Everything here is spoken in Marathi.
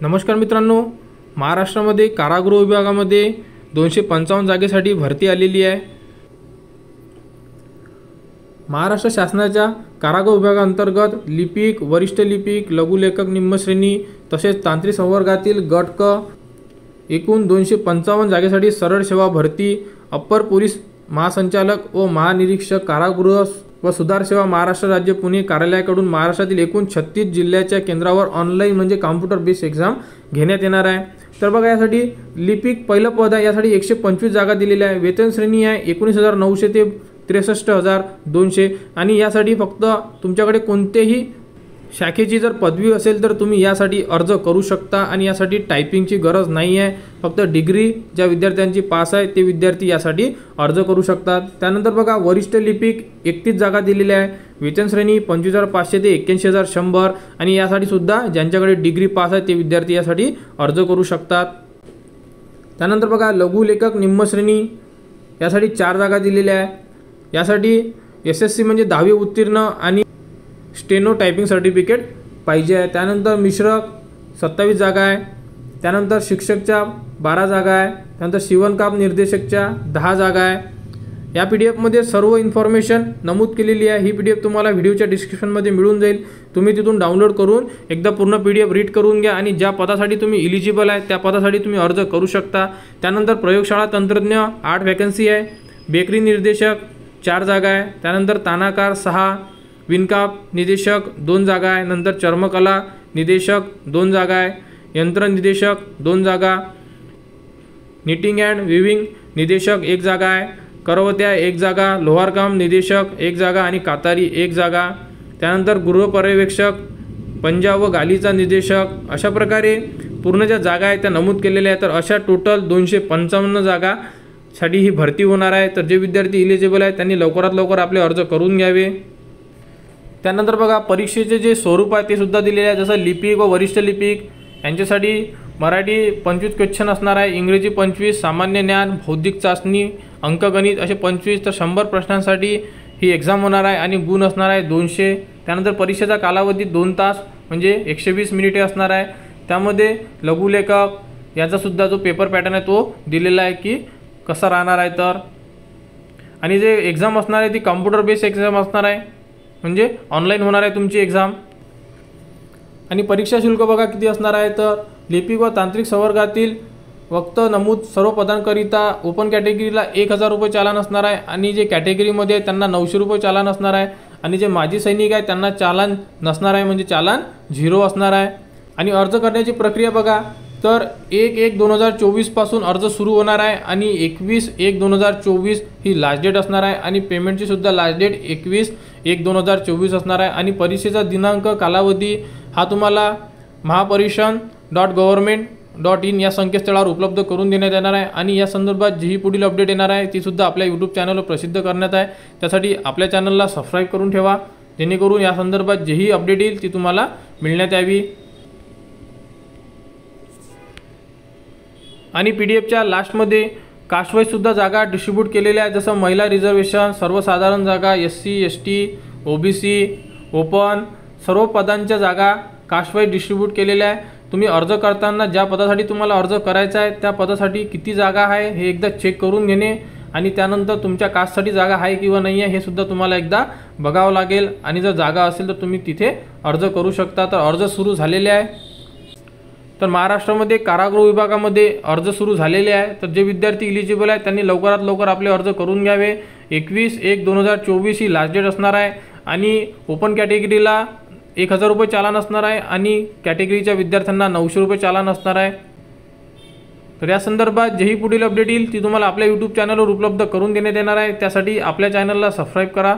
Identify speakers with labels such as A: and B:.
A: नमस्कार मित्रांनो, महाराष्ट्रामध्ये कारागृह विभागामध्ये 255 जागेसाठी भरती आलेली आहे। महाराष्ट्र शासनाच्या कारागृह विभागाअंतर्गत लिपिक, वरिष्ठ लिपिक, लघुलेखक निम्न श्रेणी तसेच तांत्रिक संवर्गातील गट क एकूण 255 जागेसाठी सरळ सेवा भरती अप्पर पोलीस महासंचालक व महानिरीक्षक कारागृह व सुधार सेवा महाराष्ट्र राज्य पुणे कार्यालयाकडून महाराष्ट्रातील एकूण 36 जिल्ह्याच्या केंद्रावर ऑनलाईन म्हणजे कॉम्प्युटर बेस्ड एक्झाम घेण्यात येणार आहे। तर बघा, यासाठी लिपिक पहिलं पद आहे, यासाठी 125 जागा दिलेल्या आहे। वेतन श्रेणी आहे 19,900 ते 63,200 आणि यासाठी फक्त तुमच्याकडे कोणतेही शाखेची जर पदवी असेल तर तुम्ही यासाठी अर्ज करू शकता आणि यासाठी टायपिंगची गरज नाही आहे। फक्त डिग्री ज्या विद्यार्थ्यांची पास आहे ते विद्यार्थी यासाठी अर्ज करू शकतात। त्यानंतर बघा, वरिष्ठ लिपिक 31 जागा दिलेल्या आहे। वेतन श्रेणी 25,500 ते 81,100 आणि यासाठी सुद्धा ज्यांच्याकडे डिग्री पास आहे ते विद्यार्थी यासाठी अर्ज करू शकतात। त्यानंतर बघा, लघुलेखक निम्न श्रेणी यासाठी 4 जागा दिलेल्या आहे। यासाठी SSC म्हणजे 10वी उत्तीर्ण आणि स्टेनो टायपिंग सर्टिफिकेट पाहिजे आहे। त्यानंतर मिश्रक 27 जागा आहे। त्यानंतर शिक्षकच्या 12 जागा आहे। त्यानंतर शिवणकाम निर्देशकच्या 10 जागा आहे। या PDF मध्ये सर्व इन्फॉर्मेशन नमूद केलेली आहे। ही PDF तुम्हाला व्हिडिओच्या डिस्क्रिप्शनमध्ये मिळून जाईल। तुम्ही तिथून डाउनलोड करून एकदा पूर्ण PDF रीड करून घ्या आणि ज्या पदासाठी तुम्ही इलिजिबल आहे त्या पदासाठी तुम्ही अर्ज करू शकता। त्यानंतर प्रयोगशाळा तंत्रज्ञ 8 वॅकन्सी आहे। बेकरी निर्देशक 4 जागा आहे। त्यानंतर तानाकार 6, विणकाम निदेशक 2 जागा आहे। नंतर चर्मकला निदेशक 2 जागा आहे। यंत्र निदेशक 2 जागा, निटिंग अँड विविंग निदेशक 1 जागा आहे। करवत्या 1 जागा, लोहारकाम निदेशक 1 जागा आणि कातारी 1 जागा। त्यानंतर गृहपर्यवेक्षक, पंजा व गालीचा निदेशक, अशा प्रकारे पूर्ण ज्या जागा आहेत त्या नमूद केलेल्या आहेत। तर अशा टोटल 255 जागा साठी ही भरती होणार आहे। तर जे विद्यार्थी इलिजिबल आहेत त्यांनी लवकरात लवकर आपले अर्ज करून घ्यावे। त्यानंतर बघा, परीक्षेचे जे स्वरूप आहे ते सुद्धा दिलेले आहे। जसं लिपिक व वरिष्ठ लिपिक यांच्यासाठी मराठी 25 क्वेश्चन असणार आहे, इंग्रजी 25, सामान्य ज्ञान, बौद्धिक चाचणी, अंकगणित असे 25। तर 100 प्रश्नांसाठी ही एक्झाम होणार आहे आणि गुण असणार आहे 200। त्यानंतर परीक्षेचा कालावधी 2 तास म्हणजे 120 मिनिटे असणार आहे। त्यामध्ये लघुलेखक याचा सुद्धा जो पेपर पॅटर्न आहे तो दिलेला आहे की कसा राहणार आहे। तर आणि जे एक्झाम असणार आहे ती कॉम्प्युटर बेस्ड एक्झाम असणार आहे, म्हणजे ऑनलाईन होणार आहे तुमची एक्झाम। आणि परीक्षा शुल्क बघा किती असणार आहे। तर लिपिक व तांत्रिक संवर्गातील फक्त नमूद सर्व पदांकरिता ओपन कॅटेगरीला 1,000 रुपये चालान असणार आहे आणि जे कॅटेगरीमध्ये आहे त्यांना 900 रुपये चालान असणार आहे आणि जे माजी सैनिक आहे त्यांना चालान नसणार आहे, म्हणजे चालान 0 असणार आहे। आणि अर्ज करण्याची प्रक्रिया बघा, तर 1/1/2024 पासून अर्ज सुरू होणार आहे आणि 21/1/2024 ही लास्ट डेट असणार आहे आणि पेमेंटची सुद्धा लास्ट डेट 21/1/2024 असणार आहे। आणि परीक्षेचा दिनांक कालावधी हा तुम्हाला महापरीक्षण.government.in या संकेतस्थळावर उपलब्ध करून देण्यात येणार आहे। आणि या संदर्भात जी पुढील अपडेट येणार आहे ती सुद्धा आपल्या YouTube चॅनलवर प्रसिद्ध करण्यात आहे। त्यासाठी आपल्या चॅनलला सबस्क्राईब करून ठेवा, जेणेकरून या संदर्भात जेही अपडेट येईल ती तुम्हाला मिळण्यात यावी। आणि PDF लास्टमध्ये कास्टवाईज सुद्धा जागा डिस्ट्रीब्यूट केलेल्या आहेत। जसं महिला रिझर्वेशन, सर्वसाधारण जागा, SC ST OBC ओपन सर्व पदांच्या जागा कास्टवाईज डिस्ट्रीब्यूट केलेल्या आहे। तुम्ही अर्ज करताना ज्या पदासाठी तुम्हाला अर्ज करायचा आहे त्या पदासाठी किती जागा आहे हे एकदा चेक करून घेणे आणि त्यानंतर तुमच्या कास्टसाठी जागा आहे किंवा नाही आहे हे सुद्धा तुम्हाला एकदा बघावं लागेल। आणि जर जागा असेल तर तुम्ही तिथे अर्ज करू शकता। तर अर्ज सुरू झालेले आहे। तर महाराष्ट्रामध्ये कारागृह विभागामध्ये अर्ज सुरू झालेले आहे। तर जे विद्यार्थी इलिजिबल आहेत त्यांनी लवकरात लवकर आपले अर्ज करून घ्यावे। 21/1/2024 ही लास्ट डेट असणार आहे आणि ओपन कॅटेगरीला 1,000 रुपये चालान असणार आहे आणि कॅटेगरीच्या विद्यार्थ्यांना 900 रुपये चालान असणार आहे। तर या संदर्भात जेही पुढील अपडेट येईल ती तुम्हाला आपल्या YouTube चॅनलवर उपलब्ध करून देण्यात येणार आहे। त्यासाठी आपल्या चॅनलला सबस्क्राईब करा।